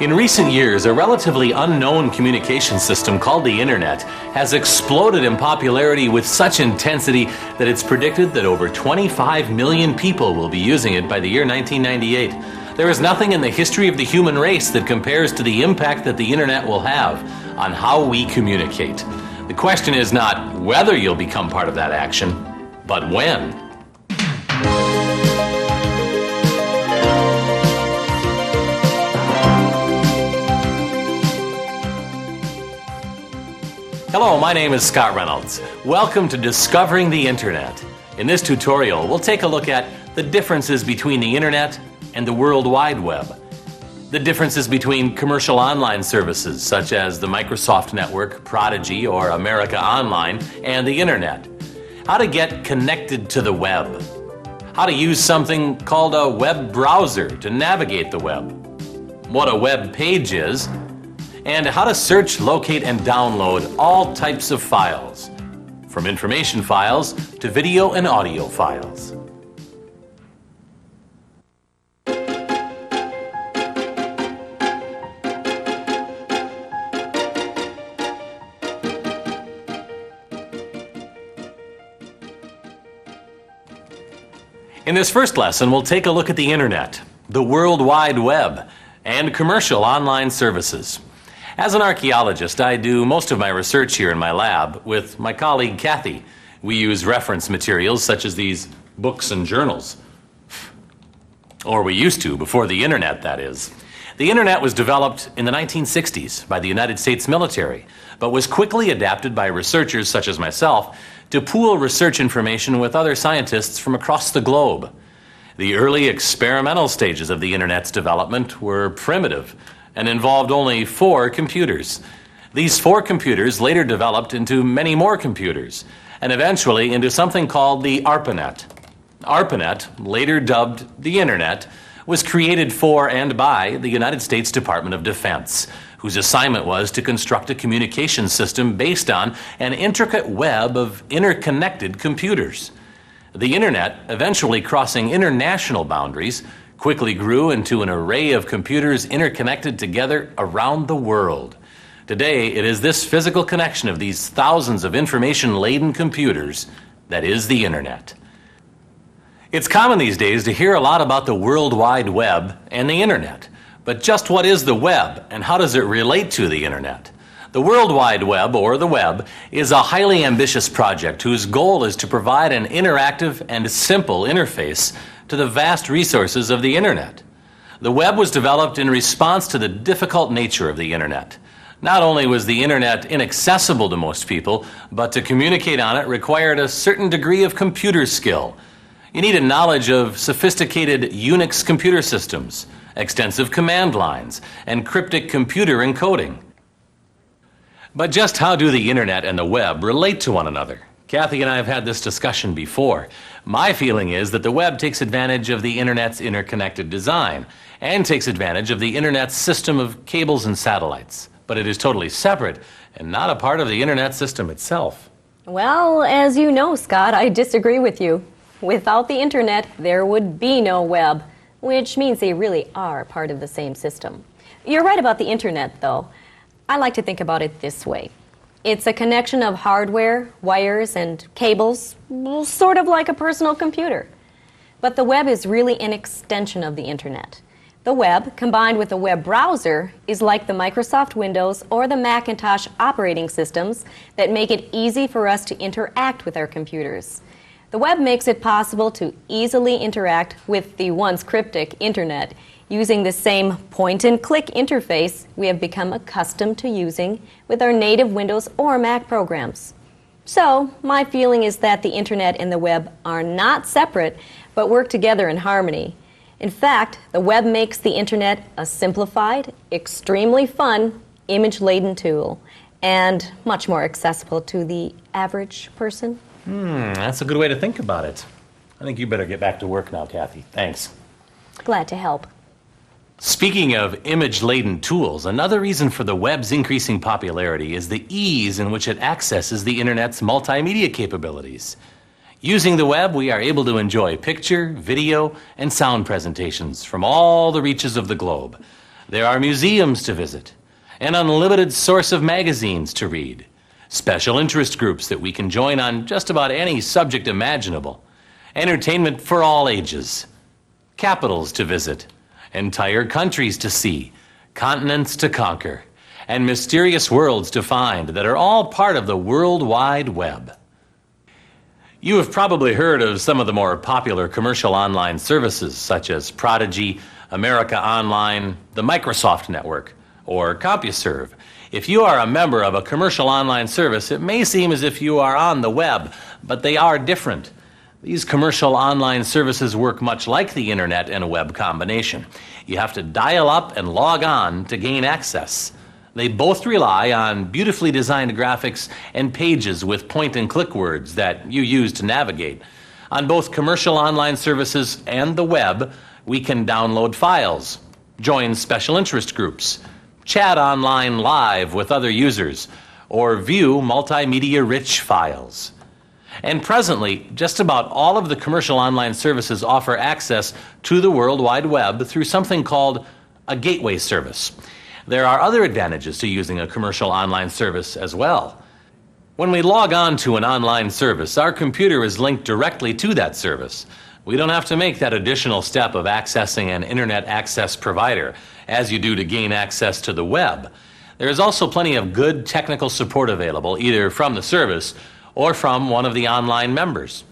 In recent years, a relatively unknown communication system called the Internet has exploded in popularity with such intensity that it's predicted that over 25 million people will be using it by the year 1998. There is nothing in the history of the human race that compares to the impact that the Internet will have on how we communicate. The question is not whether you'll become part of that action, but when. Hello, my name is Scott Reynolds. Welcome to Discovering the Internet. In this tutorial, we'll take a look at the differences between the Internet and the World Wide Web. The differences between commercial online services such as the Microsoft Network, Prodigy, or America Online, and the Internet. How to get connected to the web. How to use something called a web browser to navigate the web. What a web page is. And how to search, locate, and download all types of files, from information files to video and audio files. In this first lesson, we'll take a look at the Internet, the World Wide Web, and commercial online services. As an archaeologist, I do most of my research here in my lab with my colleague Kathy. We use reference materials such as these books and journals. Or we used to, before the Internet, that is. The Internet was developed in the 1960s by the United States military, but was quickly adapted by researchers such as myself to pool research information with other scientists from across the globe. The early experimental stages of the Internet's development were primitive and involved only 4 computers. These 4 computers later developed into many more computers, and eventually into something called the ARPANET. ARPANET, later dubbed the Internet, was created for and by the United States Department of Defense, whose assignment was to construct a communication system based on an intricate web of interconnected computers. The Internet, eventually crossing international boundaries, quickly grew into an array of computers interconnected together around the world. Today, it is this physical connection of these thousands of information-laden computers that is the Internet. It's common these days to hear a lot about the World Wide Web and the Internet. But just what is the web, and how does it relate to the Internet? The World Wide Web, or the web, is a highly ambitious project whose goal is to provide an interactive and simple interface to the vast resources of the Internet. The web was developed in response to the difficult nature of the Internet. Not only was the Internet inaccessible to most people, but to communicate on it required a certain degree of computer skill. You needed knowledge of sophisticated Unix computer systems, extensive command lines, and cryptic computer encoding. But just how do the Internet and the web relate to one another? Kathy and I have had this discussion before. My feeling is that the web takes advantage of the Internet's interconnected design and takes advantage of the Internet's system of cables and satellites. But it is totally separate and not a part of the Internet system itself. Well, as you know, Scott, I disagree with you. Without the Internet, there would be no web, which means they really are part of the same system. You're right about the Internet, though. I like to think about it this way. It's a connection of hardware, wires, and cables, sort of like a personal computer. But the web is really an extension of the Internet. The web, combined with a web browser, is like the Microsoft Windows or the Macintosh operating systems that make it easy for us to interact with our computers. The web makes it possible to easily interact with the once cryptic Internet using the same point-and-click interface we have become accustomed to using with our native Windows or Mac programs. So, my feeling is that the Internet and the web are not separate, but work together in harmony. In fact, the web makes the Internet a simplified, extremely fun, image-laden tool, and much more accessible to the average person. That's a good way to think about it. I think you better get back to work now, Kathy. Thanks. Glad to help. Speaking of image-laden tools, another reason for the web's increasing popularity is the ease in which it accesses the Internet's multimedia capabilities. Using the web, we are able to enjoy picture, video, and sound presentations from all the reaches of the globe. There are museums to visit, an unlimited source of magazines to read, special interest groups that we can join on just about any subject imaginable, entertainment for all ages, capitals to visit, entire countries to see, continents to conquer, and mysterious worlds to find that are all part of the World Wide Web. You have probably heard of some of the more popular commercial online services such as Prodigy, America Online, the Microsoft Network, or CompuServe. If you are a member of a commercial online service, it may seem as if you are on the web, but they are different. These commercial online services work much like the internet and a web combination. You have to dial up and log on to gain access. They both rely on beautifully designed graphics and pages with point-and-click words that you use to navigate. On both commercial online services and the web, we can download files, join special interest groups, chat online live with other users, or view multimedia-rich files. And presently, just about all of the commercial online services offer access to the World Wide Web through something called a gateway service. There are other advantages to using a commercial online service as well. When we log on to an online service, our computer is linked directly to that service. We don't have to make that additional step of accessing an internet access provider, as you do to gain access to the web. There is also plenty of good technical support available, either from the service or from one of the online members.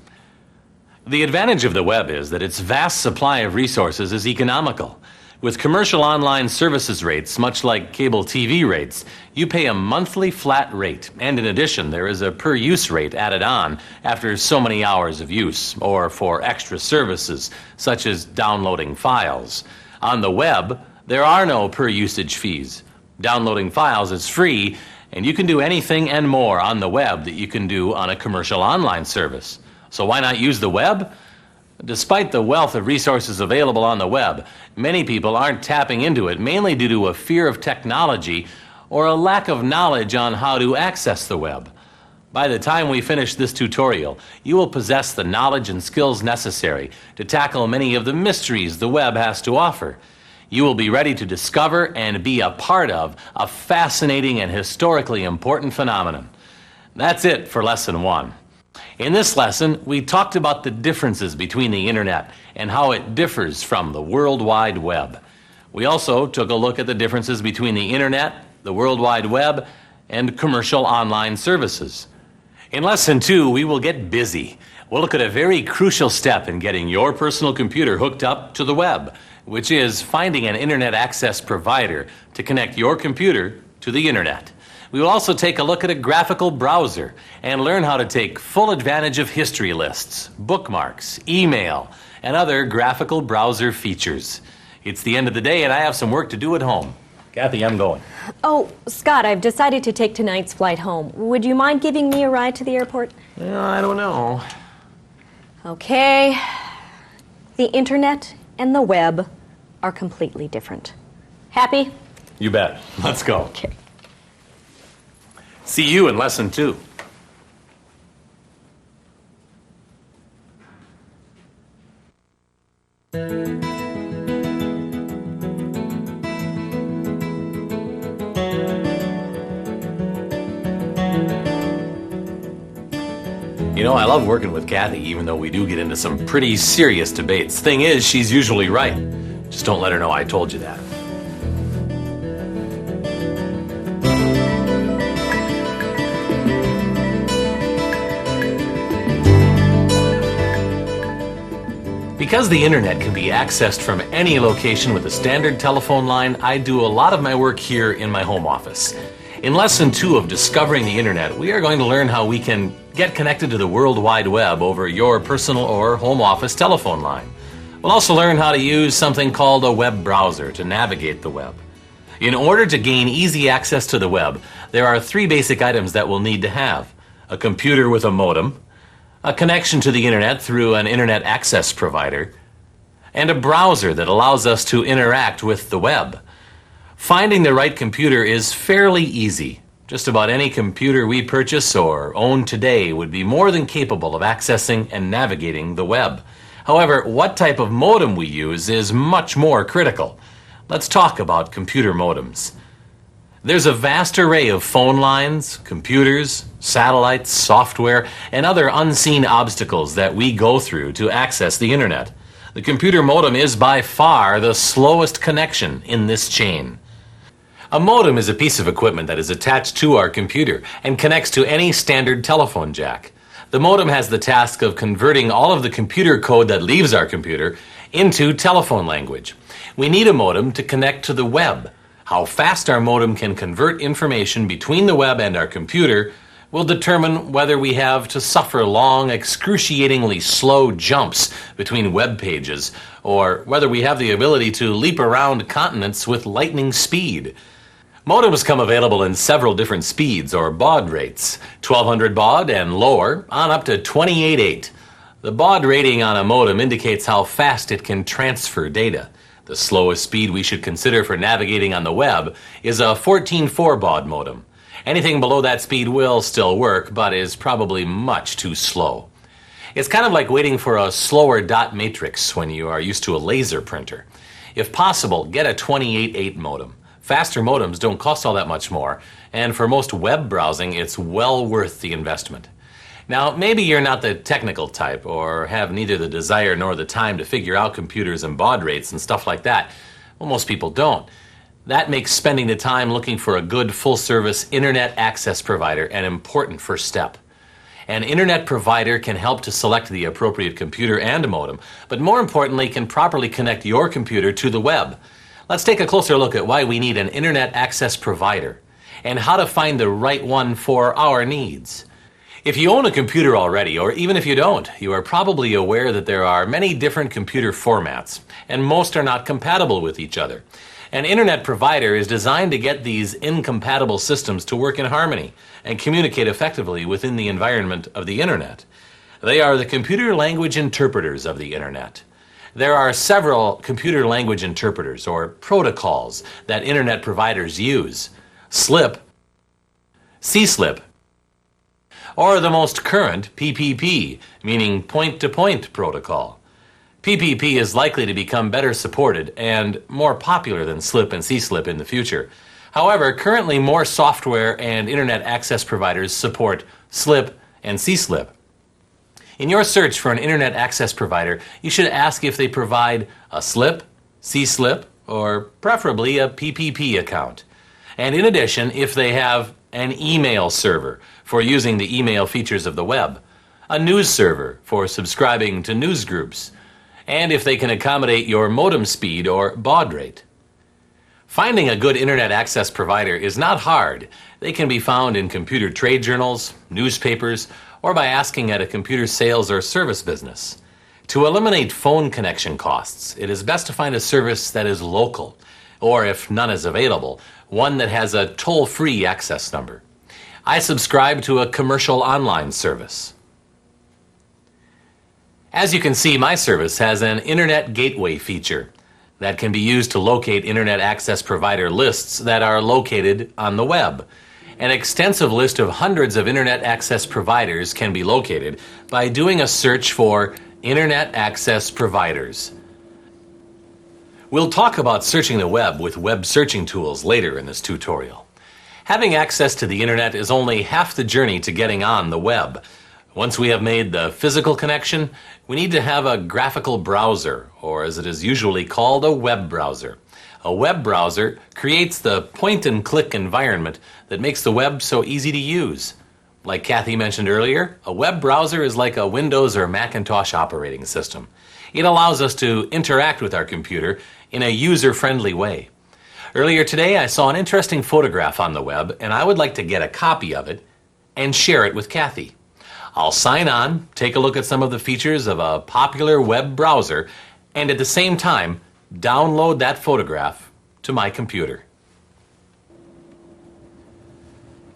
The advantage of the web is that its vast supply of resources is economical. With commercial online services rates, much like cable TV rates, you pay a monthly flat rate, and in addition, there is a per-use rate added on after so many hours of use, or for extra services, such as downloading files. On the web, there are no per-usage fees. Downloading files is free, and you can do anything and more on the web that you can do on a commercial online service. So why not use the web? Despite the wealth of resources available on the web, many people aren't tapping into it, mainly due to a fear of technology or a lack of knowledge on how to access the web. By the time we finish this tutorial, you will possess the knowledge and skills necessary to tackle many of the mysteries the web has to offer. You will be ready to discover and be a part of a fascinating and historically important phenomenon. That's it for Lesson 1. In this lesson, we talked about the differences between the internet and how it differs from the World Wide Web. We also took a look at the differences between the internet, the World Wide Web, and commercial online services. In Lesson 2, we will get busy. We'll look at a very crucial step in getting your personal computer hooked up to the web, which is finding an internet access provider to connect your computer to the internet. We will also take a look at a graphical browser and learn how to take full advantage of history lists, bookmarks, email, and other graphical browser features. It's the end of the day and I have some work to do at home. Kathy, I'm going. Oh, Scott, I've decided to take tonight's flight home. Would you mind giving me a ride to the airport? Well, I don't know. Okay. The internet and the web are completely different. Happy? You bet. Let's go. Okay. See you in Lesson 2. You know, I love working with Kathy, even though we do get into some pretty serious debates. Thing is, she's usually right. Just don't let her know I told you that. Because the internet can be accessed from any location with a standard telephone line, I do a lot of my work here in my home office. In Lesson 2 of Discovering the Internet, we are going to learn how we can get connected to the World Wide Web over your personal or home office telephone line. We'll also learn how to use something called a web browser to navigate the web. In order to gain easy access to the web, there are 3 basic items that we'll need to have: a computer with a modem, a connection to the internet through an internet access provider, and a browser that allows us to interact with the web. Finding the right computer is fairly easy. Just about any computer we purchase or own today would be more than capable of accessing and navigating the web. However, what type of modem we use is much more critical. Let's talk about computer modems. There's a vast array of phone lines, computers, satellites, software, and other unseen obstacles that we go through to access the internet. The computer modem is by far the slowest connection in this chain. A modem is a piece of equipment that is attached to our computer and connects to any standard telephone jack. The modem has the task of converting all of the computer code that leaves our computer into telephone language. We need a modem to connect to the web. How fast our modem can convert information between the web and our computer will determine whether we have to suffer long, excruciatingly slow jumps between web pages, or whether we have the ability to leap around continents with lightning speed. Modems come available in several different speeds or baud rates, 1200 baud and lower, on up to 28.8. The baud rating on a modem indicates how fast it can transfer data. The slowest speed we should consider for navigating on the web is a 14.4 baud modem. Anything below that speed will still work, but is probably much too slow. It's kind of like waiting for a slower dot matrix when you are used to a laser printer. If possible, get a 28.8 modem. Faster modems don't cost all that much more, and for most web browsing, it's well worth the investment. Now, maybe you're not the technical type or have neither the desire nor the time to figure out computers and baud rates and stuff like that. Well, most people don't. That makes spending the time looking for a good full-service internet access provider an important first step. An internet provider can help to select the appropriate computer and modem, but more importantly, can properly connect your computer to the web. Let's take a closer look at why we need an internet access provider and how to find the right one for our needs. If you own a computer already, or even if you don't, you are probably aware that there are many different computer formats, and most are not compatible with each other. An internet provider is designed to get these incompatible systems to work in harmony and communicate effectively within the environment of the internet. They are the computer language interpreters of the internet. There are several computer language interpreters, or protocols, that internet providers use. SLIP, CSLIP, or the most current PPP, meaning point-to-point protocol. PPP is likely to become better supported and more popular than SLIP and CSLIP in the future. However, currently more software and internet access providers support SLIP and CSLIP. In your search for an internet access provider, you should ask if they provide a SLIP, CSLIP, or preferably a PPP account. And in addition, if they have an email server for using the email features of the web, a news server for subscribing to news groups, and if they can accommodate your modem speed or baud rate. Finding a good internet access provider is not hard. They can be found in computer trade journals, newspapers, or by asking at a computer sales or service business. To eliminate phone connection costs, it is best to find a service that is local, or if none is available, one that has a toll-free access number. I subscribe to a commercial online service. As you can see, my service has an Internet Gateway feature that can be used to locate internet access provider lists that are located on the web. An extensive list of hundreds of internet access providers can be located by doing a search for Internet Access Providers. We'll talk about searching the web with web searching tools later in this tutorial. Having access to the internet is only half the journey to getting on the web. Once we have made the physical connection, we need to have a graphical browser, or as it is usually called, a web browser. A web browser creates the point-and-click environment that makes the web so easy to use. Like Kathy mentioned earlier, a web browser is like a Windows or Macintosh operating system. It allows us to interact with our computer in a user-friendly way. Earlier today, I saw an interesting photograph on the web, and I would like to get a copy of it and share it with Kathy. I'll sign on, take a look at some of the features of a popular web browser, and at the same time, download that photograph to my computer.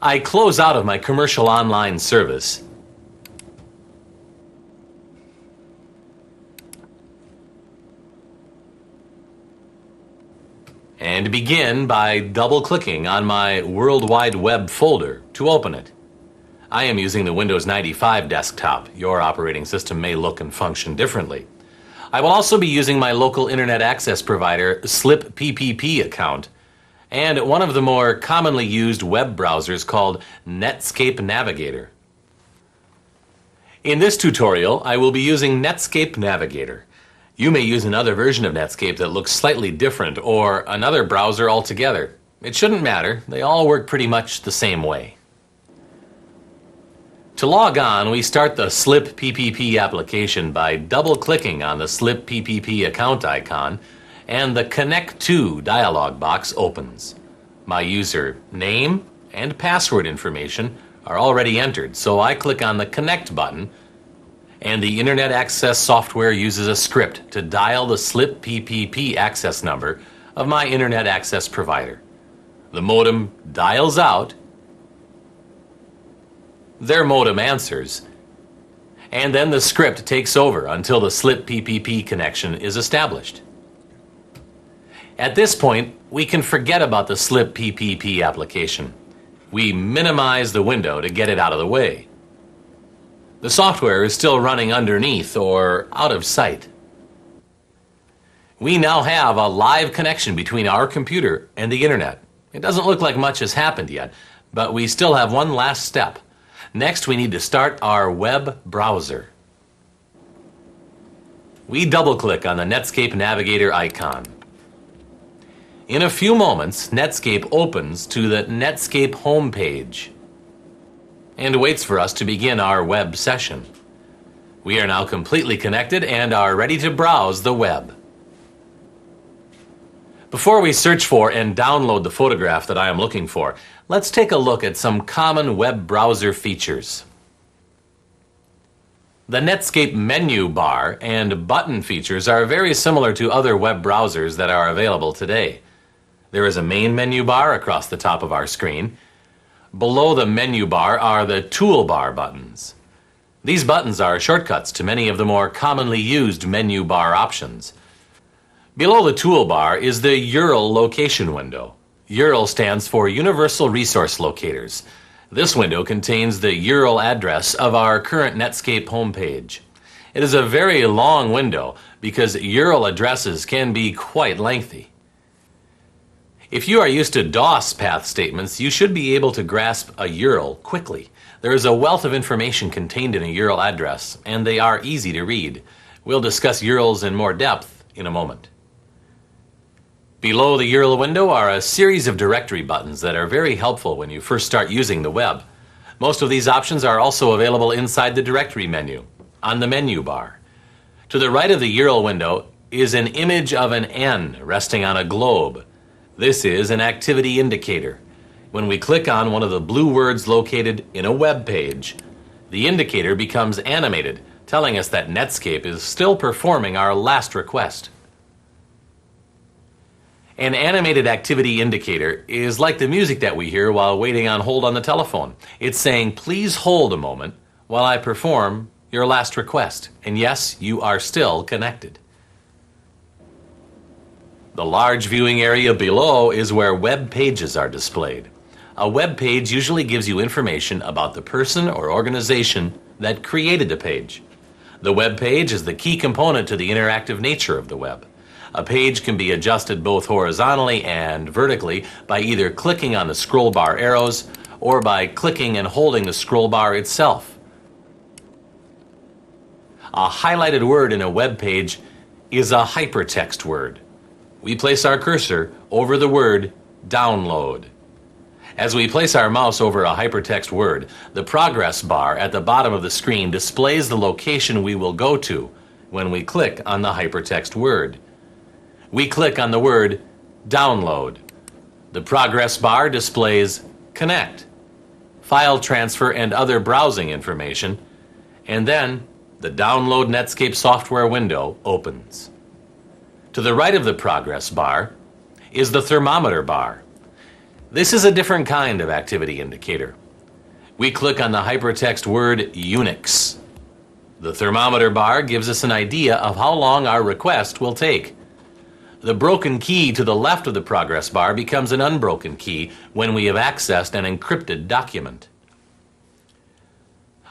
I close out of my commercial online service and begin by double-clicking on my World Wide Web folder to open it. I am using the Windows 95 desktop. Your operating system may look and function differently. I will also be using my local internet access provider, Slip PPP account, and one of the more commonly used web browsers called Netscape Navigator. In this tutorial, I will be using Netscape Navigator. You may use another version of Netscape that looks slightly different, or another browser altogether. It shouldn't matter, they all work pretty much the same way. To log on, we start the Slip PPP application by double-clicking on the Slip PPP account icon, and the Connect To dialog box opens. My user name and password information are already entered, so I click on the Connect button, and the Internet Access software uses a script to dial the Slip PPP access number of my Internet Access provider. The modem dials out, their modem answers, and then the script takes over until the Slip PPP connection is established. At this point, we can forget about the Slip PPP application. We minimize the window to get it out of the way. The software is still running underneath or out of sight. We now have a live connection between our computer and the internet. It doesn't look like much has happened yet, but we still have one last step. Next, we need to start our web browser. We double-click on the Netscape Navigator icon. In a few moments, Netscape opens to the Netscape homepage and waits for us to begin our web session. We are now completely connected and are ready to browse the web. Before we search for and download the photograph that I am looking for, let's take a look at some common web browser features. The Netscape menu bar and button features are very similar to other web browsers that are available today. There is a main menu bar across the top of our screen. Below the menu bar are the toolbar buttons. These buttons are shortcuts to many of the more commonly used menu bar options. Below the toolbar is the URL location window. URL stands for Universal Resource Locators. This window contains the URL address of our current Netscape homepage. It is a very long window because URL addresses can be quite lengthy. If you are used to DOS path statements, you should be able to grasp a URL quickly. There is a wealth of information contained in a URL address, and they are easy to read. We'll discuss URLs in more depth in a moment. Below the URL window are a series of directory buttons that are very helpful when you first start using the web. Most of these options are also available inside the directory menu, on the menu bar. To the right of the URL window is an image of an N resting on a globe. This is an activity indicator. When we click on one of the blue words located in a web page, the indicator becomes animated, telling us that Netscape is still performing our last request. An animated activity indicator is like the music that we hear while waiting on hold on the telephone. It's saying, please hold a moment while I perform your last request. And yes, you are still connected. The large viewing area below is where web pages are displayed. A web page usually gives you information about the person or organization that created the page. The web page is the key component to the interactive nature of the web. A page can be adjusted both horizontally and vertically by either clicking on the scroll bar arrows or by clicking and holding the scroll bar itself. A highlighted word in a web page is a hypertext word. We place our cursor over the word download. As we place our mouse over a hypertext word, the progress bar at the bottom of the screen displays the location we will go to when we click on the hypertext word. We click on the word download. The progress bar displays connect, file transfer, and other browsing information, and then the Download Netscape software window opens. To the right of the progress bar is the thermometer bar. This is a different kind of activity indicator. We click on the hypertext word Unix. The thermometer bar gives us an idea of how long our request will take. The broken key to the left of the progress bar becomes an unbroken key when we have accessed an encrypted document.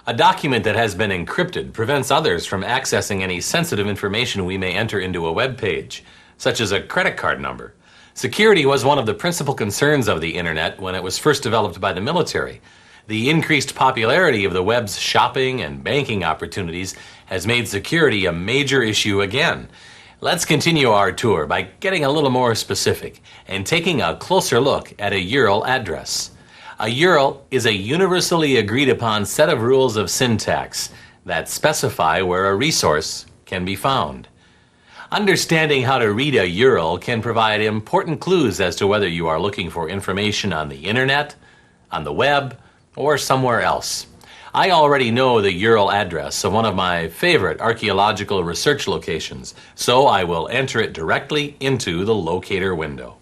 A document that has been encrypted prevents others from accessing any sensitive information we may enter into a web page, such as a credit card number. Security was one of the principal concerns of the Internet when it was first developed by the military. The increased popularity of the web's shopping and banking opportunities has made security a major issue again. Let's continue our tour by getting a little more specific and taking a closer look at a URL address. A URL is a universally agreed upon set of rules of syntax that specify where a resource can be found. Understanding how to read a URL can provide important clues as to whether you are looking for information on the Internet, on the web, or somewhere else. I already know the URL address of one of my favorite archaeological research locations, so I will enter it directly into the locator window.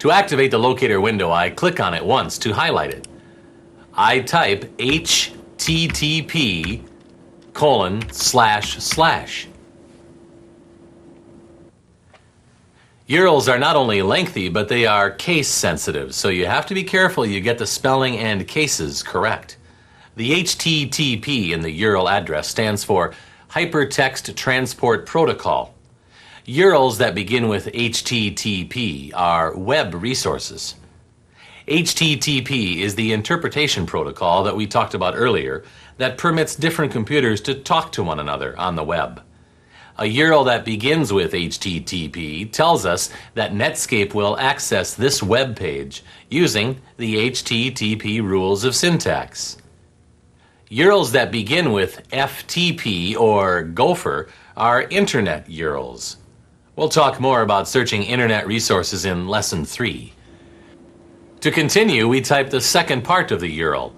To activate the locator window, I click on it once to highlight it. I type http:// URLs are not only lengthy, but they are case sensitive, so you have to be careful you get the spelling and cases correct. The HTTP in the URL address stands for Hypertext Transport Protocol. URLs that begin with HTTP are web resources. HTTP is the interpretation protocol that we talked about earlier that permits different computers to talk to one another on the web. A URL that begins with HTTP tells us that Netscape will access this web page using the HTTP rules of syntax. URLs that begin with FTP or Gopher are Internet URLs. We'll talk more about searching Internet resources in Lesson 3. To continue, we type the second part of the URL,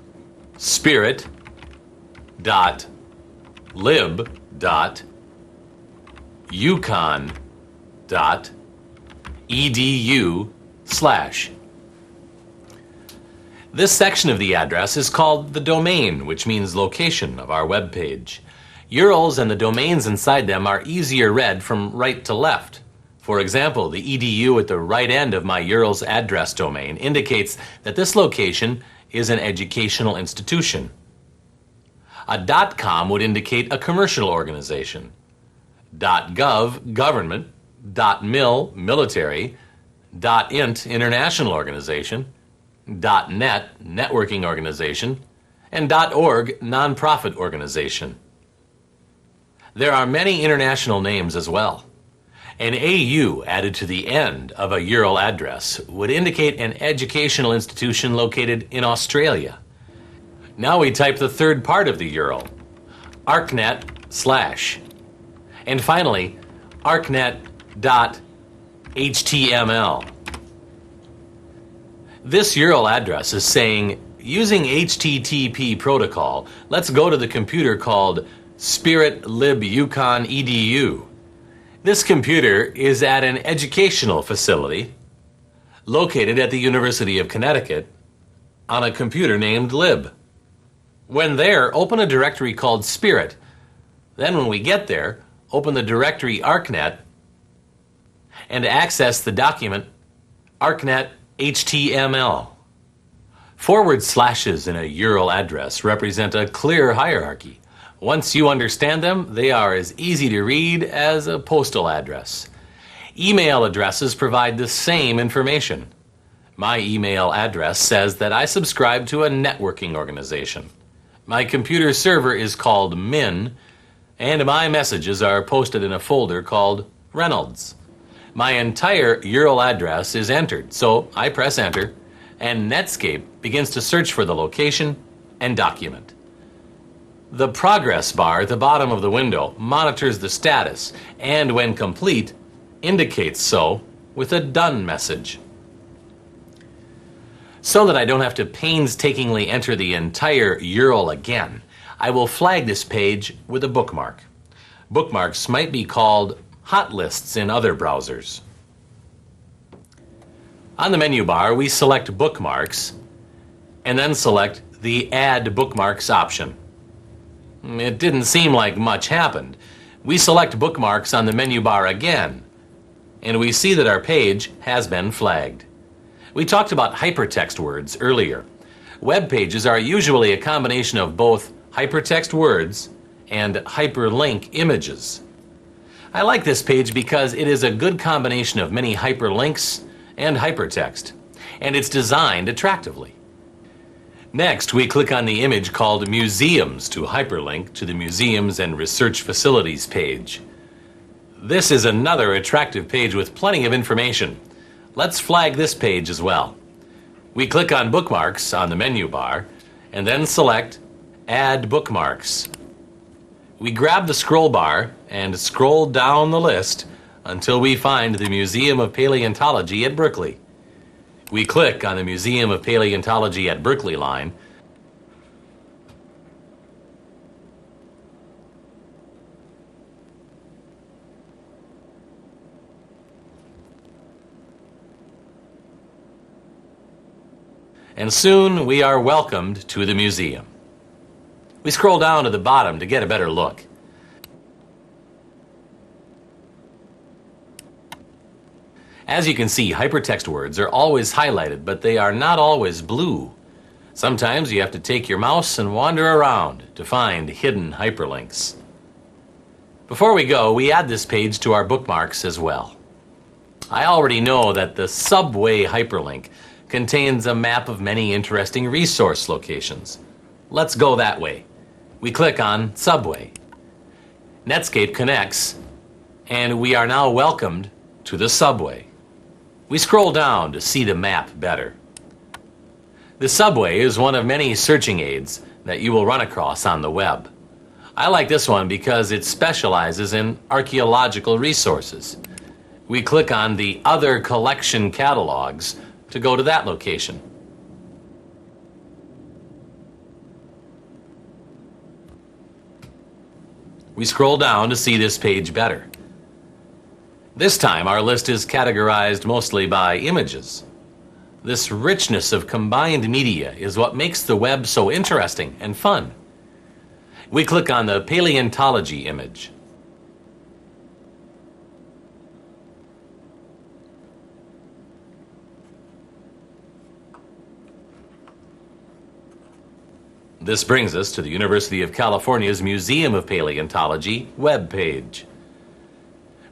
spirit.lib.yukon.edu/. This section of the address is called the domain, which means location of our web page. URLs and the domains inside them are easier read from right to left. For example, the edu at the right end of my URL's address domain indicates that this location is an educational institution. A .com would indicate a commercial organization. .gov, government. .mil, military. .int, international organization. .net, networking organization. And .org, nonprofit organization. There are many international names as well. An AU added to the end of a URL address would indicate an educational institution located in Australia. Now we type the third part of the URL, arcnet/. And finally, arcnet.html. This URL address is saying, using HTTP protocol, let's go to the computer called spirit.lib.yukon.edu. This computer is at an educational facility located at the University of Connecticut on a computer named Lib. When there, open a directory called Spirit. Then when we get there, open the directory ArcNet and access the document arcnet.html. Forward slashes in a URL address represent a clear hierarchy. Once you understand them, they are as easy to read as a postal address. Email addresses provide the same information. My email address says that I subscribe to a networking organization. My computer server is called Min, and my messages are posted in a folder called Reynolds. My entire URL address is entered, so I press enter, and Netscape begins to search for the location and document. The progress bar at the bottom of the window monitors the status and, when complete, indicates so with a done message. So that I don't have to painstakingly enter the entire URL again, I will flag this page with a bookmark. Bookmarks might be called hot lists in other browsers. On the menu bar, we select Bookmarks and then select the Add Bookmarks option. It didn't seem like much happened. We select Bookmarks on the menu bar again, and we see that our page has been flagged. We talked about hypertext words earlier. Web pages are usually a combination of both hypertext words and hyperlink images. I like this page because it is a good combination of many hyperlinks and hypertext, and it's designed attractively. Next, we click on the image called Museums to hyperlink to the Museums and Research Facilities page. This is another attractive page with plenty of information. Let's flag this page as well. We click on Bookmarks on the menu bar and then select Add Bookmarks. We grab the scroll bar and scroll down the list until we find the Museum of Paleontology at Berkeley. We click on the Museum of Paleontology at Berkeley line. And soon we are welcomed to the museum. We scroll down to the bottom to get a better look. As you can see, hypertext words are always highlighted, but they are not always blue. Sometimes you have to take your mouse and wander around to find hidden hyperlinks. Before we go, we add this page to our bookmarks as well. I already know that the Subway hyperlink contains a map of many interesting resource locations. Let's go that way. We click on Subway. Netscape connects, and we are now welcomed to the subway. We scroll down to see the map better. The subway is one of many searching aids that you will run across on the web. I like this one because it specializes in archaeological resources. We click on the Other Collection Catalogs to go to that location. We scroll down to see this page better. This time our list is categorized mostly by images. This richness of combined media is what makes the web so interesting and fun. We click on the paleontology image. This brings us to the University of California's Museum of Paleontology web page.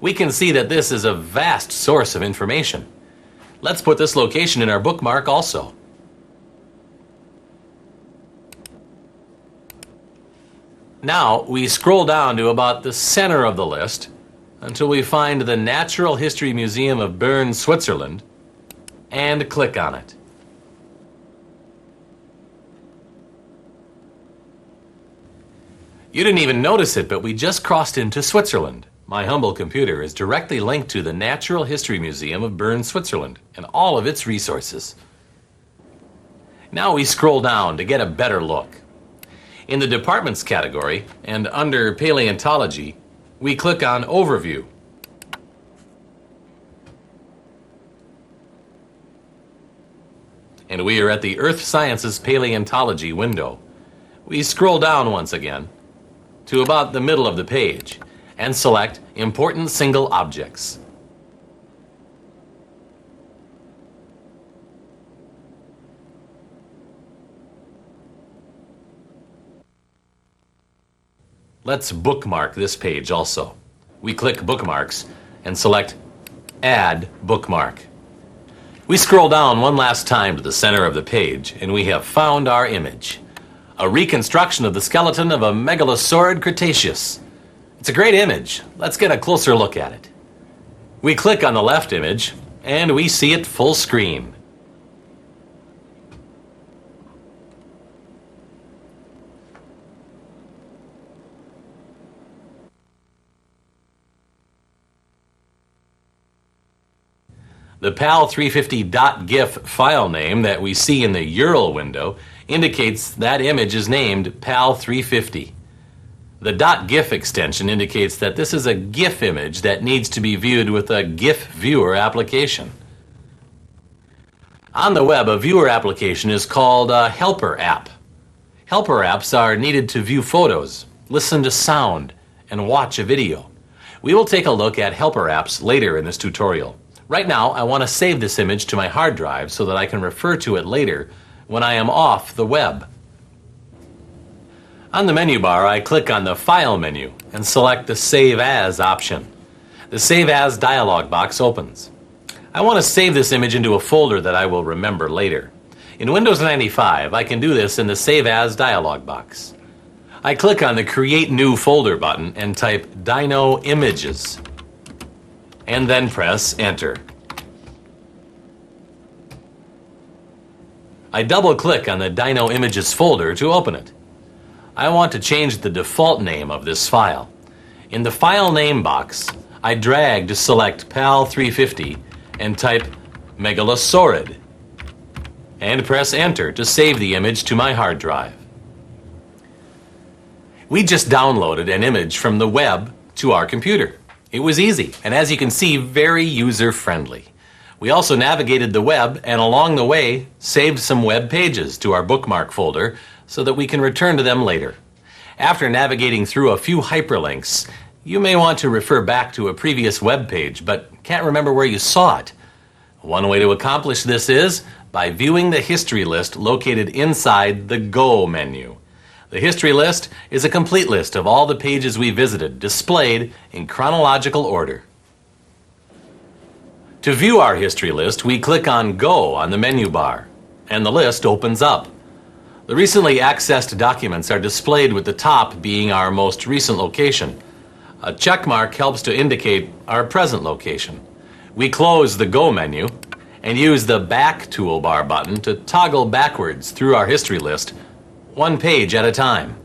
We can see that this is a vast source of information. Let's put this location in our bookmark also. Now we scroll down to about the center of the list until we find the Natural History Museum of Bern, Switzerland, and click on it. You didn't even notice it, but we just crossed into Switzerland. My humble computer is directly linked to the Natural History Museum of Bern, Switzerland, and all of its resources. Now we scroll down to get a better look. In the Departments category, and under Paleontology, we click on Overview. And we are at the Earth Sciences Paleontology window. We scroll down once again to about the middle of the page and select Important Single Objects. Let's bookmark this page also. We click Bookmarks and select Add Bookmark. We scroll down one last time to the center of the page and we have found our image. A reconstruction of the skeleton of a megalosaurid Cretaceous. It's a great image. Let's get a closer look at it. We click on the left image and we see it full screen. The PAL350.gif file name that we see in the URL window indicates that image is named PAL350. The .gif extension indicates that this is a GIF image that needs to be viewed with a GIF viewer application. On the web, a viewer application is called a helper app. Helper apps are needed to view photos, listen to sound, and watch a video. We will take a look at helper apps later in this tutorial. Right now, I want to save this image to my hard drive so that I can refer to it later when I am off the web. On the menu bar, I click on the File menu and select the Save As option. The Save As dialog box opens. I want to save this image into a folder that I will remember later. In Windows 95, I can do this in the Save As dialog box. I click on the Create New Folder button and type Dino Images, and then press Enter. I double-click on the Dino Images folder to open it. I want to change the default name of this file. In the File Name box, I drag to select PAL350 and type Megalosaurid, and press Enter to save the image to my hard drive. We just downloaded an image from the web to our computer. It was easy, and as you can see, very user-friendly. We also navigated the web and along the way saved some web pages to our bookmark folder so that we can return to them later. After navigating through a few hyperlinks, you may want to refer back to a previous web page but can't remember where you saw it. One way to accomplish this is by viewing the history list located inside the Go menu. The history list is a complete list of all the pages we visited, displayed in chronological order. To view our history list, we click on Go on the menu bar, and the list opens up. The recently accessed documents are displayed with the top being our most recent location. A check mark helps to indicate our present location. We close the Go menu and use the Back toolbar button to toggle backwards through our history list, one page at a time.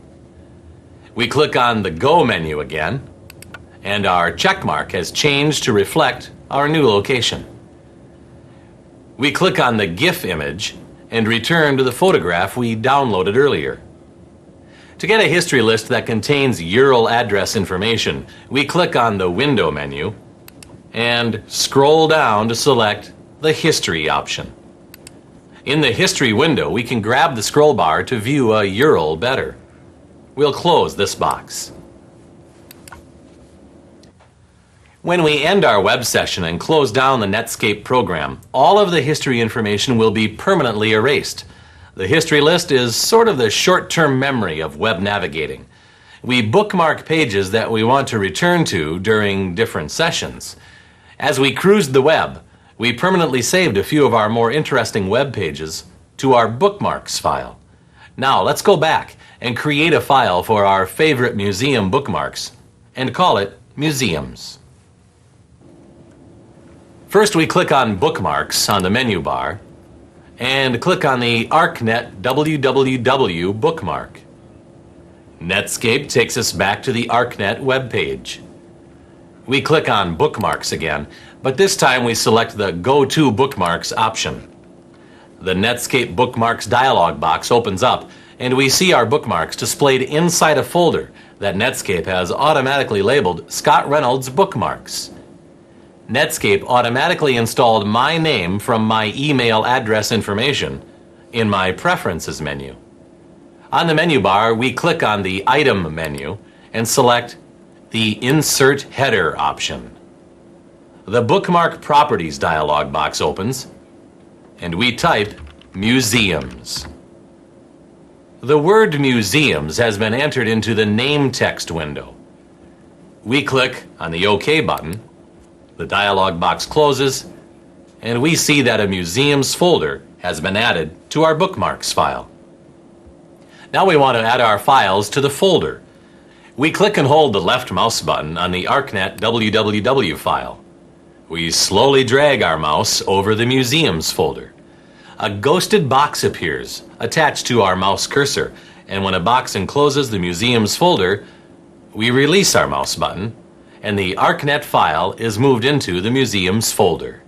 We click on the Go menu again, and our check mark has changed to reflect our new location. We click on the GIF image and return to the photograph we downloaded earlier. To get a history list that contains URL address information, we click on the Window menu and scroll down to select the History option. In the History window, we can grab the scroll bar to view a URL better. We'll close this box. When we end our web session and close down the Netscape program, all of the history information will be permanently erased. The history list is sort of the short-term memory of web navigating. We bookmark pages that we want to return to during different sessions. As we cruised the web, we permanently saved a few of our more interesting web pages to our bookmarks file. Now let's go back and create a file for our favorite museum bookmarks and call it Museums. First, we click on Bookmarks on the menu bar and click on the ArcNet www bookmark. Netscape takes us back to the ArcNet webpage. We click on Bookmarks again, but this time we select the Go to Bookmarks option. The Netscape Bookmarks dialog box opens up, and we see our bookmarks displayed inside a folder that Netscape has automatically labeled Scott Reynolds Bookmarks. Netscape automatically installed my name from my email address information in my Preferences menu. On the menu bar, we click on the Item menu and select the Insert Header option. The Bookmark Properties dialog box opens, and we type Museums. The word Museums has been entered into the Name text window. We click on the OK button. The dialog box closes, and we see that a Museums folder has been added to our Bookmarks file. Now we want to add our files to the folder. We click and hold the left mouse button on the ArcNet www file. We slowly drag our mouse over the Museums folder. A ghosted box appears attached to our mouse cursor, and when a box encloses the Museums folder, we release our mouse button, and the ArcNet file is moved into the Museums folder.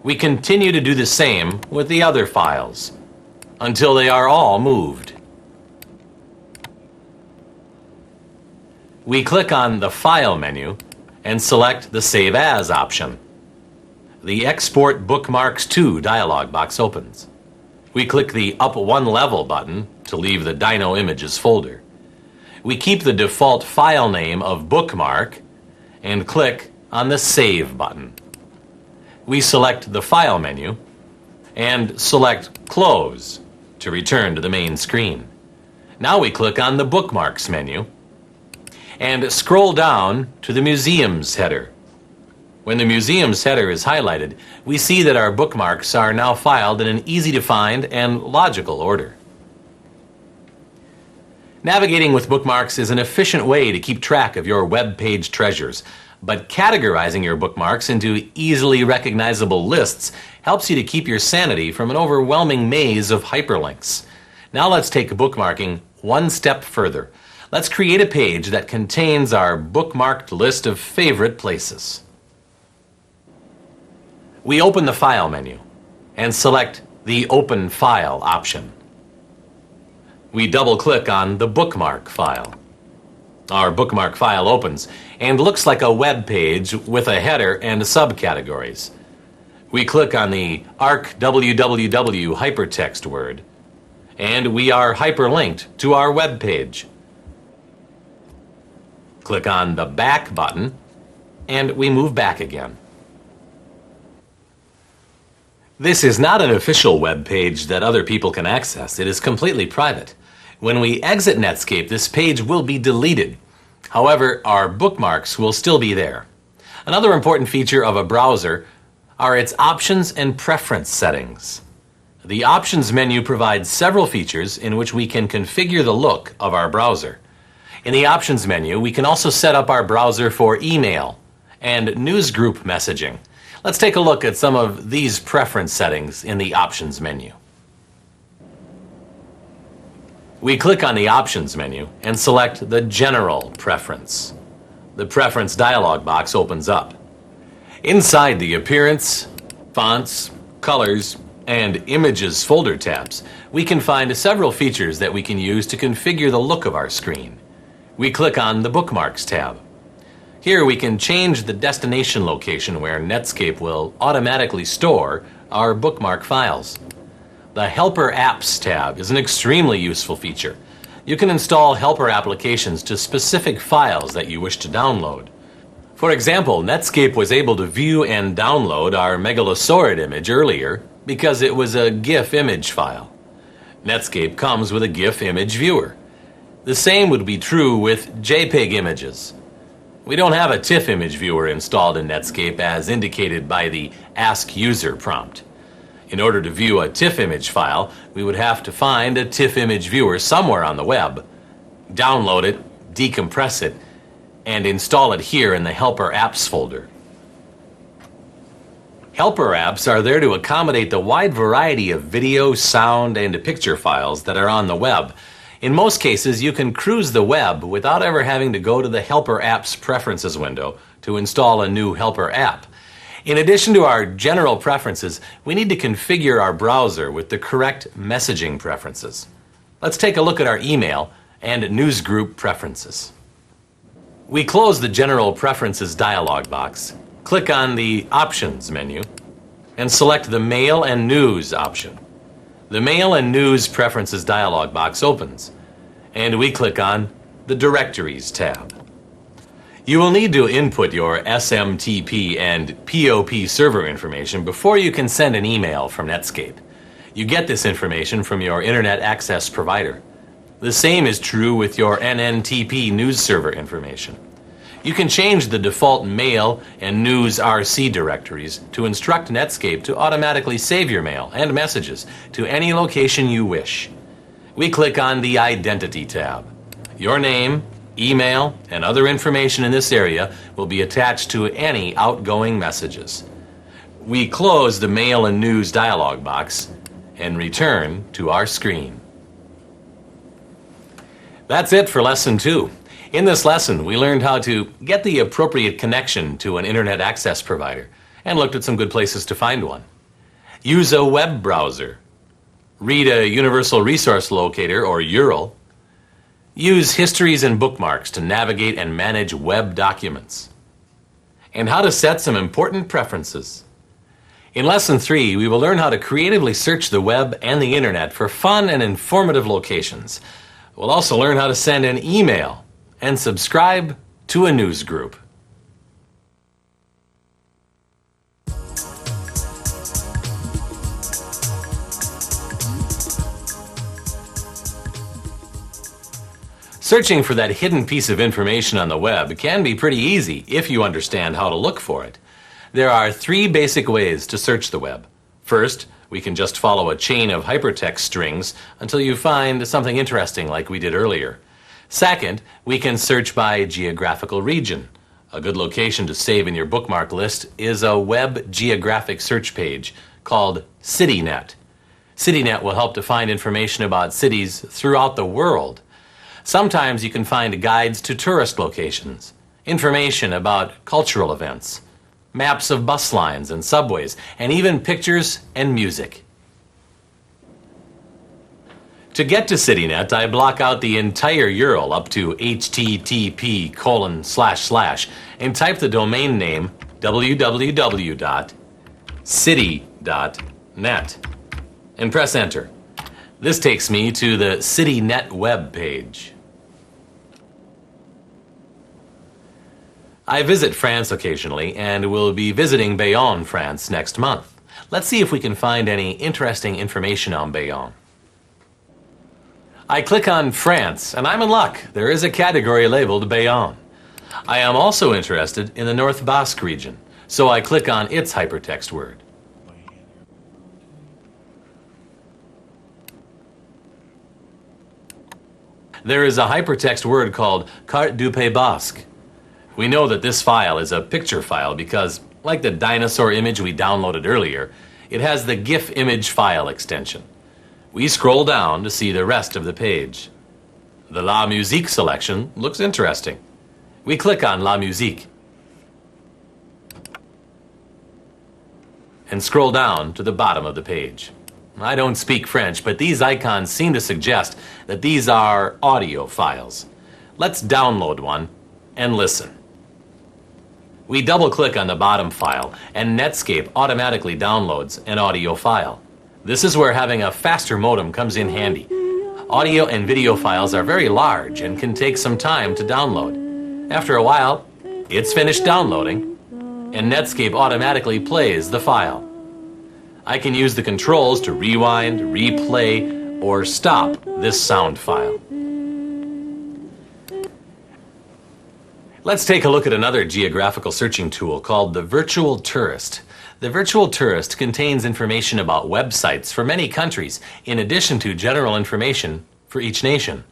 We continue to do the same with the other files until they are all moved. We click on the File menu and select the Save As option. The Export Bookmarks to dialog box opens. We click the Up One Level button to leave the Dino Images folder. We keep the default file name of Bookmark and click on the Save button. We select the File menu and select Close to return to the main screen. Now we click on the Bookmarks menu and scroll down to the Museums header. When the Museums header is highlighted, we see that our bookmarks are now filed in an easy-to-find and logical order. Navigating with bookmarks is an efficient way to keep track of your web page treasures, but categorizing your bookmarks into easily recognizable lists helps you to keep your sanity from an overwhelming maze of hyperlinks. Now let's take bookmarking one step further. Let's create a page that contains our bookmarked list of favorite places. We open the File menu and select the Open File option. We double-click on the bookmark file. Our bookmark file opens and looks like a web page with a header and subcategories. We click on the ArcWWW hypertext word, and we are hyperlinked to our web page. Click on the Back button, and we move back again. This is not an official web page that other people can access. It is completely private. When we exit Netscape, this page will be deleted. However, our bookmarks will still be there. Another important feature of a browser are its options and preference settings. The Options menu provides several features in which we can configure the look of our browser. In the Options menu, we can also set up our browser for email and newsgroup messaging. Let's take a look at some of these preference settings in the Options menu. We click on the Options menu and select the General preference. The Preference dialog box opens up. Inside the Appearance, Fonts, Colors, and Images folder tabs, we can find several features that we can use to configure the look of our screen. We click on the Bookmarks tab. Here we can change the destination location where Netscape will automatically store our bookmark files. The Helper Apps tab is an extremely useful feature. You can install helper applications to specific files that you wish to download. For example, Netscape was able to view and download our Megalosaurid image earlier because it was a GIF image file. Netscape comes with a GIF image viewer. The same would be true with JPEG images. We don't have a TIFF image viewer installed in Netscape as indicated by the Ask User prompt. In order to view a TIFF image file, we would have to find a TIFF image viewer somewhere on the web, download it, decompress it, and install it here in the Helper Apps folder. Helper apps are there to accommodate the wide variety of video, sound, and picture files that are on the web. In most cases, you can cruise the web without ever having to go to the Helper Apps Preferences window to install a new Helper app. In addition to our general preferences, we need to configure our browser with the correct messaging preferences. Let's take a look at our email and newsgroup preferences. We close the General Preferences dialog box, click on the Options menu, and select the Mail and News option. The Mail and News Preferences dialog box opens, and we click on the Directories tab. You will need to input your SMTP and POP server information before you can send an email from Netscape. You get this information from your Internet Access provider. The same is true with your NNTP news server information. You can change the default Mail and News RC directories to instruct Netscape to automatically save your mail and messages to any location you wish. We click on the Identity tab. Your name, email, and other information in this area will be attached to any outgoing messages. We close the Mail and News dialog box and return to our screen. That's it for Lesson 2. In this lesson, we learned how to get the appropriate connection to an Internet access provider and looked at some good places to find one. Use a web browser. Read a Universal Resource Locator, or URL. Use histories and bookmarks to navigate and manage web documents. And how to set some important preferences. In Lesson 3, we will learn how to creatively search the web and the Internet for fun and informative locations. We'll also learn how to send an email and subscribe to a news group. Searching for that hidden piece of information on the web can be pretty easy if you understand how to look for it. There are 3 basic ways to search the web. First, we can just follow a chain of hypertext strings until you find something interesting like we did earlier. Second, we can search by geographical region. A good location to save in your bookmark list is a web geographic search page called CityNet. CityNet will help to find information about cities throughout the world. Sometimes you can find guides to tourist locations, information about cultural events, maps of bus lines and subways, and even pictures and music. To get to CityNet, I block out the entire URL up to http:// and type the domain name www.city.net and press enter. This takes me to the CityNet web page. I visit France occasionally and will be visiting Bayonne, France next month. Let's see if we can find any interesting information on Bayonne. I click on France and I'm in luck. There is a category labeled Bayonne. I am also interested in the North Basque region, so I click on its hypertext word. There is a hypertext word called Carte du Pays Basque. We know that this file is a picture file because, like the dinosaur image we downloaded earlier, it has the GIF image file extension. We scroll down to see the rest of the page. The La Musique selection looks interesting. We click on La Musique and scroll down to the bottom of the page. I don't speak French, but these icons seem to suggest that these are audio files. Let's download one and listen. We double-click on the bottom file, and Netscape automatically downloads an audio file. This is where having a faster modem comes in handy. Audio and video files are very large and can take some time to download. After a while, it's finished downloading, and Netscape automatically plays the file. I can use the controls to rewind, replay, or stop this sound file. Let's take a look at another geographical searching tool called the Virtual Tourist. The Virtual Tourist contains information about websites for many countries, in addition to general information for each nation.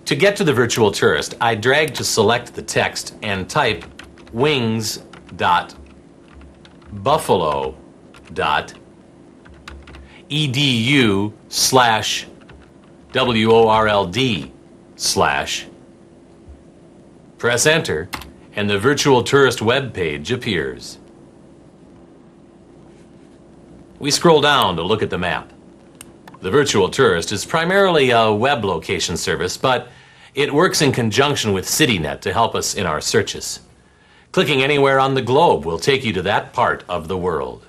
To get to the Virtual Tourist, I drag to select the text and type wings.buffalo.edu/WORLD/ Press enter, and the Virtual Tourist web page appears. We scroll down to look at the map. The Virtual Tourist is primarily a web location service, but it works in conjunction with CityNet to help us in our searches. Clicking anywhere on the globe will take you to that part of the world.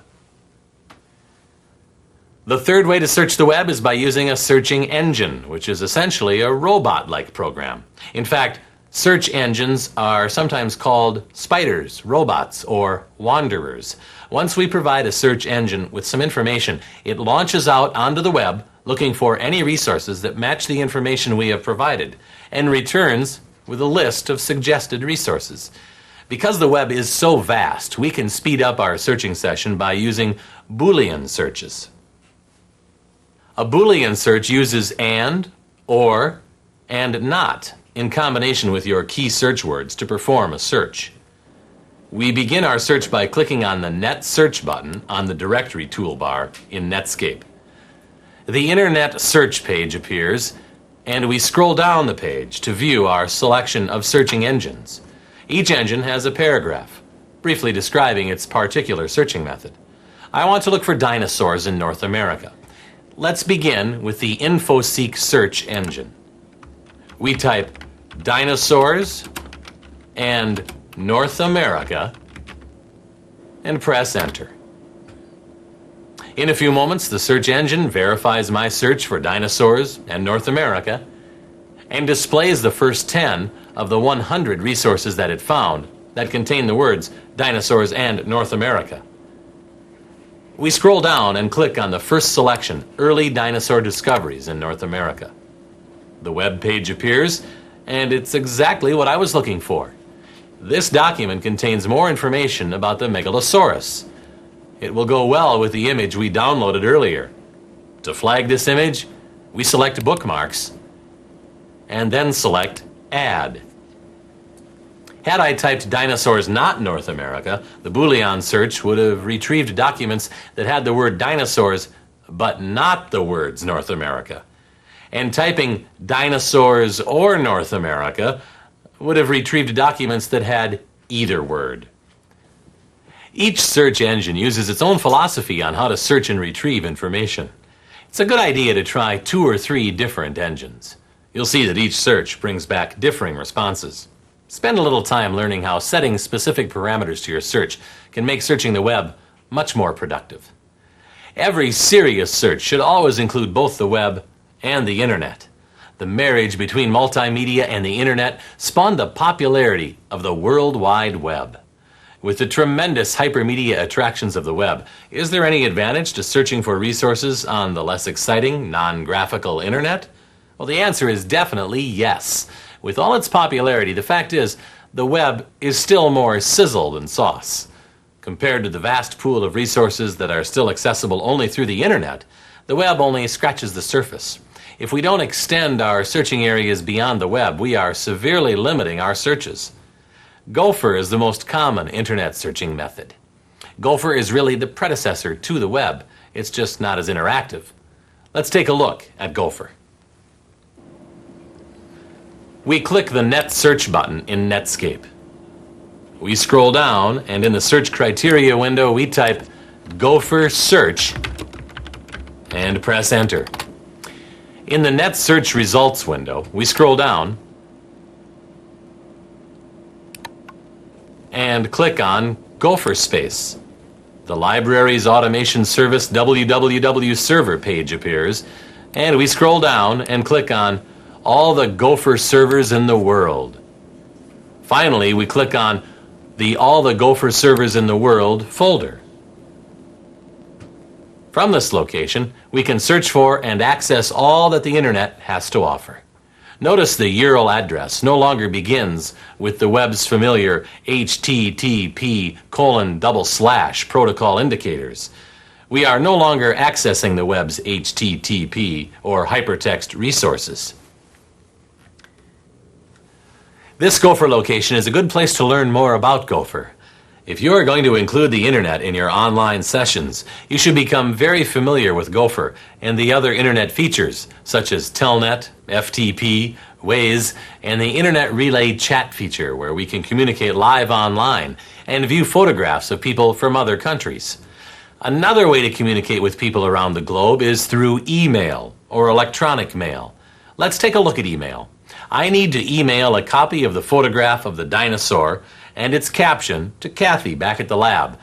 The third way to search the web is by using a searching engine, which is essentially a robot-like program. In fact, search engines are sometimes called spiders, robots, or wanderers. Once we provide a search engine with some information, it launches out onto the web looking for any resources that match the information we have provided and returns with a list of suggested resources. Because the web is so vast, we can speed up our searching session by using Boolean searches. A Boolean search uses and, or, and not in combination with your key search words to perform a search. We begin our search by clicking on the Net Search button on the directory toolbar in Netscape. The Internet search page appears, and we scroll down the page to view our selection of searching engines. Each engine has a paragraph, briefly describing its particular searching method. I want to look for dinosaurs in North America. Let's begin with the InfoSeek search engine. We type dinosaurs and North America and press enter. In a few moments, the search engine verifies my search for dinosaurs and North America and displays the first 10 of the 100 resources that it found that contain the words dinosaurs and North America. We scroll down and click on the first selection, Early Dinosaur Discoveries in North America. The web page appears, and it's exactly what I was looking for. This document contains more information about the Megalosaurus. It will go well with the image we downloaded earlier. To flag this image, we select Bookmarks, and then select Add. Had I typed dinosaurs not North America, the Boolean search would have retrieved documents that had the word dinosaurs, but not the words North America. And typing dinosaurs or North America would have retrieved documents that had either word. Each search engine uses its own philosophy on how to search and retrieve information. It's a good idea to try 2 or 3 different engines. You'll see that each search brings back differing responses. Spend a little time learning how setting specific parameters to your search can make searching the web much more productive. Every serious search should always include both the web and the internet. The marriage between multimedia and the internet spawned the popularity of the World Wide Web. With the tremendous hypermedia attractions of the web, is there any advantage to searching for resources on the less exciting, non-graphical internet? Well, the answer is definitely yes. With all its popularity, the fact is, the web is still more sizzle than sauce. Compared to the vast pool of resources that are still accessible only through the internet, the web only scratches the surface. If we don't extend our searching areas beyond the web, we are severely limiting our searches. Gopher is the most common internet searching method. Gopher is really the predecessor to the web. It's just not as interactive. Let's take a look at Gopher. We click the Net Search button in Netscape. We scroll down, and in the search criteria window, we type Gopher Search and press Enter. In the Net Search results window, we scroll down and click on Gopher Space. The library's automation service www server page appears, and we scroll down and click on all the Gopher servers in the world. Finally, we click on the All the Gopher Servers in the World folder. From this location, we can search for and access all that the internet has to offer. Notice the URL address no longer begins with the web's familiar http:// protocol indicators. We are no longer accessing the web's HTTP or hypertext resources. This Gopher location is a good place to learn more about Gopher. If you are going to include the internet in your online sessions, you should become very familiar with Gopher and the other internet features such as Telnet, FTP, Waze, and the Internet Relay chat feature where we can communicate live online and view photographs of people from other countries. Another way to communicate with people around the globe is through email or electronic mail. Let's take a look at email. I need to email a copy of the photograph of the dinosaur and its caption to Kathy back at the lab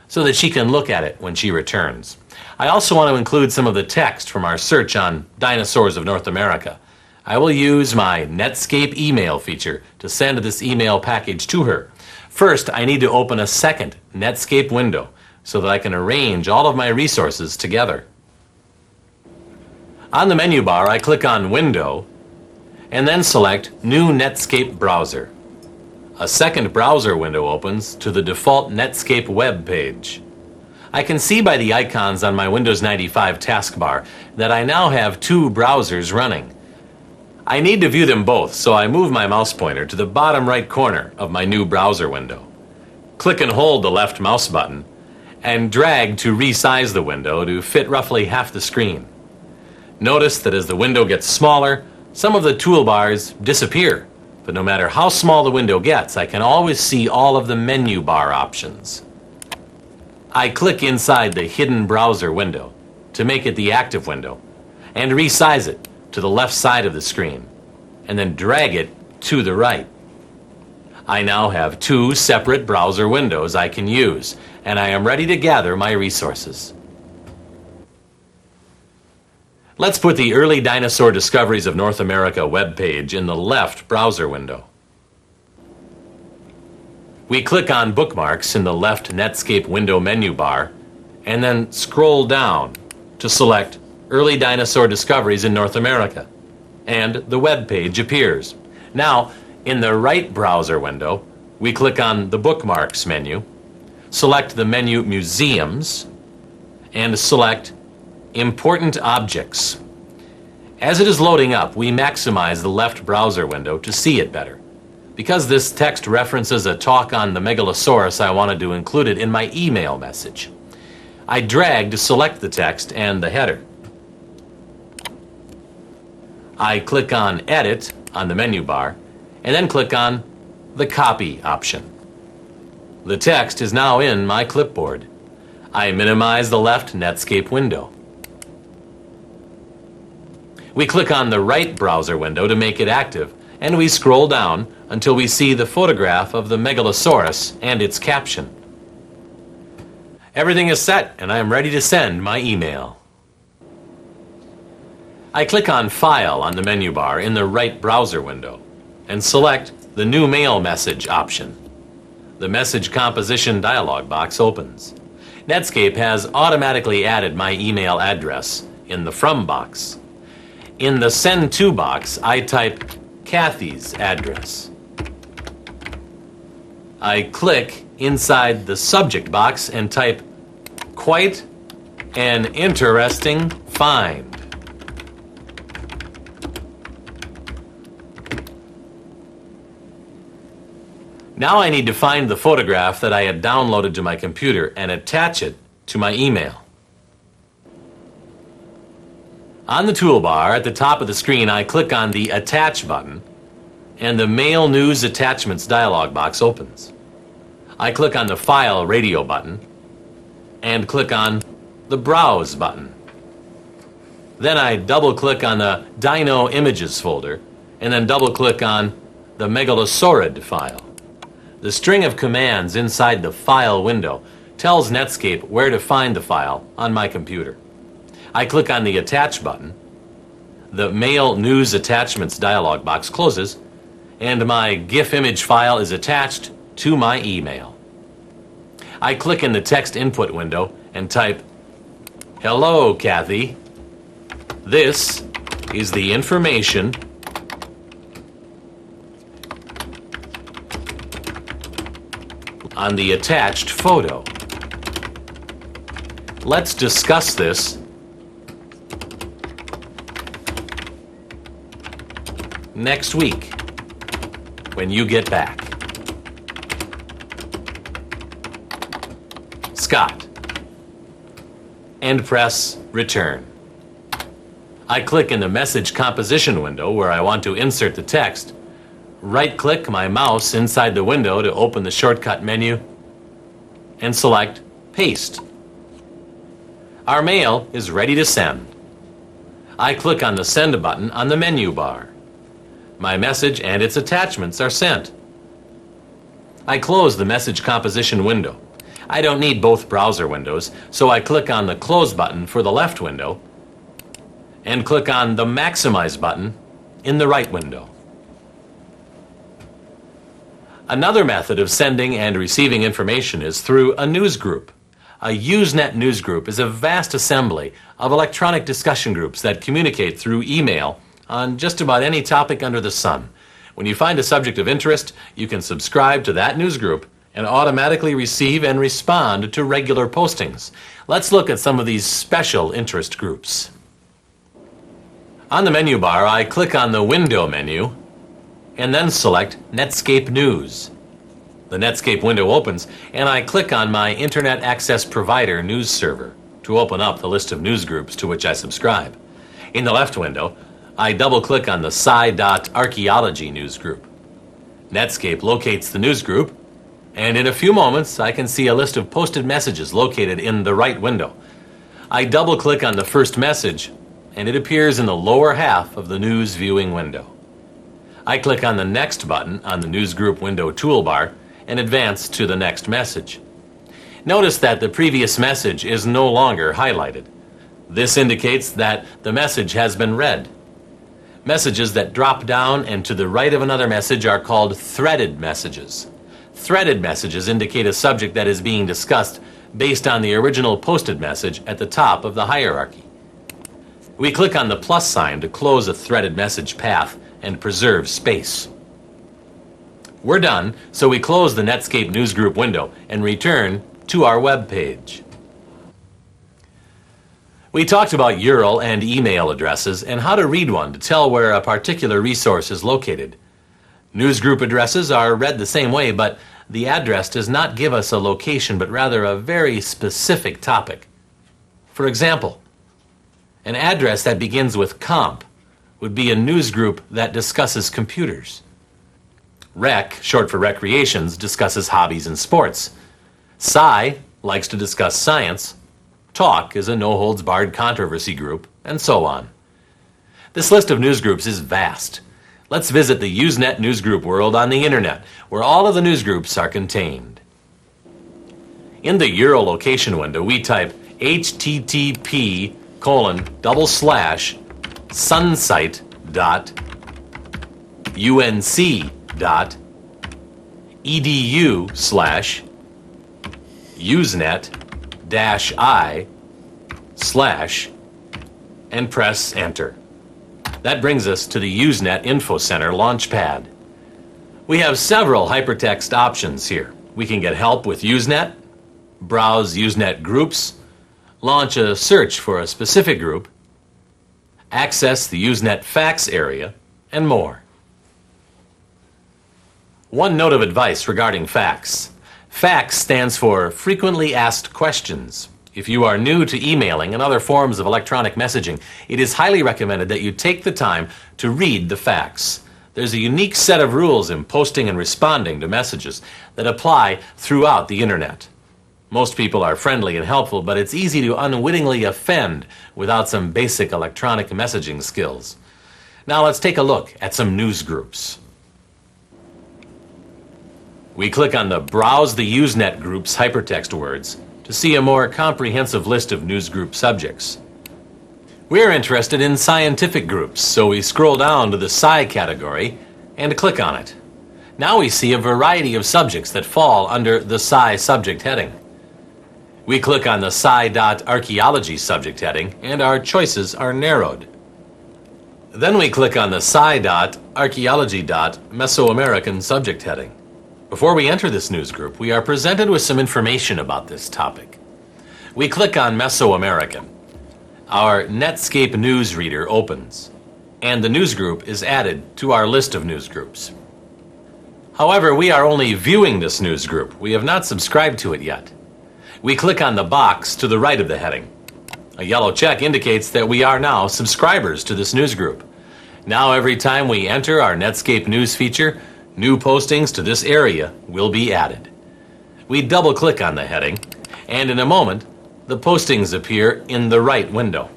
so that she can look at it when she returns. I also want to include some of the text from our search on dinosaurs of North America. I will use my Netscape email feature to send this email package to her. First, I need to open a second Netscape window so that I can arrange all of my resources together. On the menu bar, I click on Window and then select New Netscape Browser. A second browser window opens to the default Netscape web page. I can see by the icons on my Windows 95 taskbar that I now have 2 browsers running. I need to view them both, so I move my mouse pointer to the bottom right corner of my new browser window. Click and hold the left mouse button and drag to resize the window to fit roughly half the screen. Notice that as the window gets smaller, some of the toolbars disappear. But no matter how small the window gets, I can always see all of the menu bar options. I click inside the hidden browser window to make it the active window and resize it to the left side of the screen and then drag it to the right. I now have 2 separate browser windows I can use, and I am ready to gather my resources. Let's put the Early Dinosaur Discoveries of North America webpage in the left browser window. We click on Bookmarks in the left Netscape window menu bar and then scroll down to select Early Dinosaur Discoveries in North America and the web page appears. Now, in the right browser window, we click on the Bookmarks menu, select the menu Museums, and select Important Objects. As it is loading up, we maximize the left browser window to see it better. Because this text references a talk on the Megalosaurus, I wanted to include it in my email message. I drag to select the text and the header. I click on Edit on the menu bar, and then click on the Copy option. The text is now in my clipboard. I minimize the left Netscape window. We click on the right browser window to make it active, and we scroll down until we see the photograph of the Megalosaurus and its caption. Everything is set, and I am ready to send my email. I click on File on the menu bar in the right browser window and select the New Mail Message option. The message composition dialog box opens. Netscape has automatically added my email address in the From box. In the Send To box, I type Kathy's address. I click inside the Subject box and type Quite an Interesting Find. Now I need to find the photograph that I had downloaded to my computer and attach it to my email. On the toolbar at the top of the screen, I click on the Attach button, and the Mail News Attachments dialog box opens. I click on the File Radio button and click on the Browse button. Then I double-click on the Dino Images folder and then double-click on the Megalosaurid file. The string of commands inside the File window tells Netscape where to find the file on my computer. I click on the Attach button. The Mail News Attachments dialog box closes, and my GIF image file is attached to my email. I click in the text input window and type, "Hello, Kathy. This is the information on the attached photo. Let's discuss this next week when you get back. Scott." And press Return. I click in the message composition window where I want to insert the text, right-click my mouse inside the window to open the shortcut menu, and select Paste. Our mail is ready to send. I click on the Send button on the menu bar. My message and its attachments are sent. I close the message composition window. I don't need both browser windows, so I click on the Close button for the left window and click on the Maximize button in the right window. Another method of sending and receiving information is through a newsgroup. A Usenet newsgroup is a vast assembly of electronic discussion groups that communicate through email on just about any topic under the sun. When you find a subject of interest, you can subscribe to that newsgroup and automatically receive and respond to regular postings. Let's look at some of these special interest groups. On the menu bar, I click on the Window menu and then select Netscape News. The Netscape window opens, and I click on my Internet Access Provider news server to open up the list of news groups to which I subscribe. In the left window, I double-click on the Sci.Archaeology news group. Netscape locates the news group, and in a few moments, I can see a list of posted messages located in the right window. I double-click on the first message, and it appears in the lower half of the news viewing window. I click on the Next button on the Newsgroup window toolbar and advance to the next message. Notice that the previous message is no longer highlighted. This indicates that the message has been read. Messages that drop down and to the right of another message are called threaded messages. Threaded messages indicate a subject that is being discussed based on the original posted message at the top of the hierarchy. We click on the plus sign to close a threaded message path and preserve space. We're done, so we close the Netscape Newsgroup window and return to our web page. We talked about URL and email addresses and how to read one to tell where a particular resource is located. Newsgroup addresses are read the same way, but the address does not give us a location, but rather a very specific topic. For example, an address that begins with comp would be a newsgroup that discusses computers. Rec, short for recreations, discusses hobbies and sports. Sci likes to discuss science. Talk is a no-holds-barred controversy group, and so on. This list of newsgroups is vast. Let's visit the Usenet newsgroup world on the internet, where all of the newsgroups are contained. In the URL location window, we type http://sunsight.unc.edu/usenet-i/ and press enter. That brings us to the Usenet Info Center Launchpad. We have several hypertext options here. We can get help with Usenet, browse Usenet groups, launch a search for a specific group, access the Usenet facts area, and more. One note of advice regarding facts. FAQs stands for Frequently Asked Questions. If you are new to emailing and other forms of electronic messaging, it is highly recommended that you take the time to read the FAQs. There's a unique set of rules in posting and responding to messages that apply throughout the internet. Most people are friendly and helpful, but it's easy to unwittingly offend without some basic electronic messaging skills. Now let's take a look at some news groups. We click on the Browse the Usenet Groups hypertext words to see a more comprehensive list of newsgroup subjects. We're interested in scientific groups, so we scroll down to the Sci category and click on it. Now we see a variety of subjects that fall under the Sci subject heading. We click on the Sci.Archaeology subject heading and our choices are narrowed. Then we click on the Sci.Archaeology.Mesoamerican subject heading. Before we enter this newsgroup, we are presented with some information about this topic. We click on Mesoamerican. Our Netscape news reader opens, and the newsgroup is added to our list of newsgroups. However, we are only viewing this newsgroup. We have not subscribed to it yet. We click on the box to the right of the heading. A yellow check indicates that we are now subscribers to this newsgroup. Now every time we enter our Netscape news feature, new postings to this area will be added. We double-click on the heading, and in a moment, the postings appear in the right window.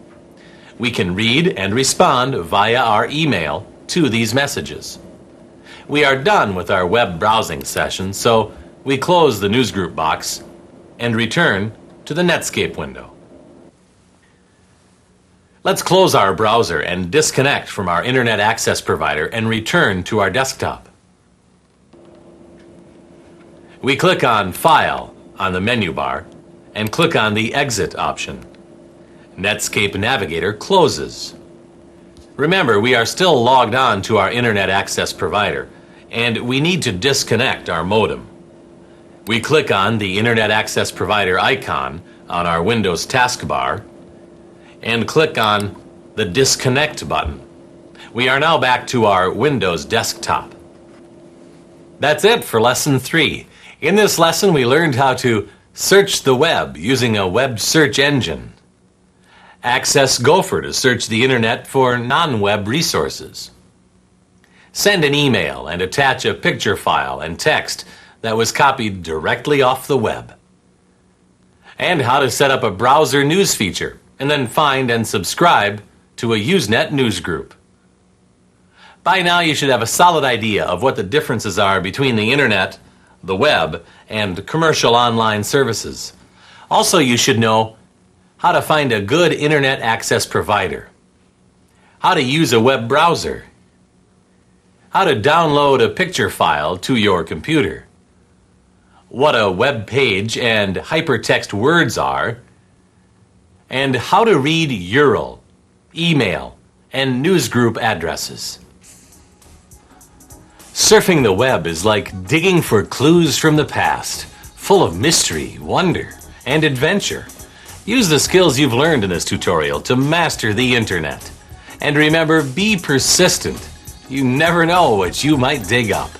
We can read and respond via our email to these messages. We are done with our web browsing session, so we close the newsgroup box and return to the Netscape window. Let's close our browser and disconnect from our internet access provider and return to our desktop. We click on File on the menu bar and click on the Exit option. Netscape Navigator closes. Remember, we are still logged on to our internet access provider, and we need to disconnect our modem. We click on the Internet Access Provider icon on our Windows taskbar and click on the Disconnect button. We are now back to our Windows desktop. That's it for Lesson 3. In this lesson, we learned how to search the web using a web search engine, access Gopher to search the internet for non-web resources, send an email and attach a picture file and text that was copied directly off the web, and how to set up a browser news feature and then find and subscribe to a Usenet news group. By now, you should have a solid idea of what the differences are between the internet, the web, and commercial online services. Also, you should know how to find a good internet access provider, how to use a web browser, how to download a picture file to your computer, what a web page and hypertext words are, and how to read URL email, and newsgroup addresses. Surfing the web is like digging for clues from the past, full of mystery, wonder, and adventure. Use the skills you've learned in this tutorial to master the internet. And remember, be persistent. You never know what you might dig up.